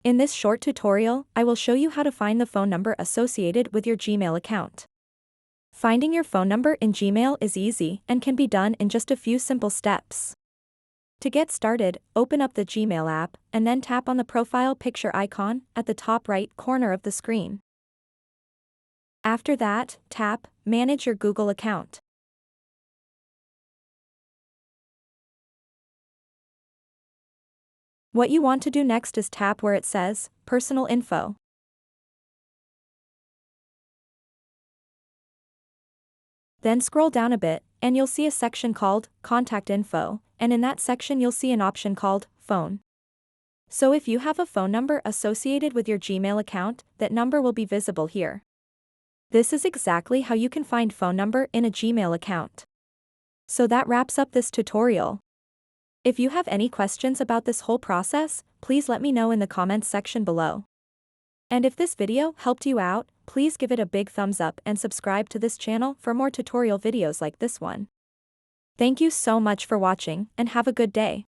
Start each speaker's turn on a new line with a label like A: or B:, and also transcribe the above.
A: In this short tutorial, I will show you how to find the phone number associated with your Gmail account. Finding your phone number in Gmail is easy and can be done in just a few simple steps. To get started, open up the Gmail app and then tap on the profile picture icon at the top right corner of the screen. After that, tap Manage your Google account. What you want to do next is tap where it says Personal Info. Then scroll down a bit, and you'll see a section called Contact Info, and in that section you'll see an option called Phone. So if you have a phone number associated with your Gmail account, that number will be visible here. This is exactly how you can find phone number in a Gmail account. So that wraps up this tutorial. If you have any questions about this whole process, please let me know in the comments section below. And if this video helped you out, please give it a big thumbs up and subscribe to this channel for more tutorial videos like this one. Thank you so much for watching and have a good day.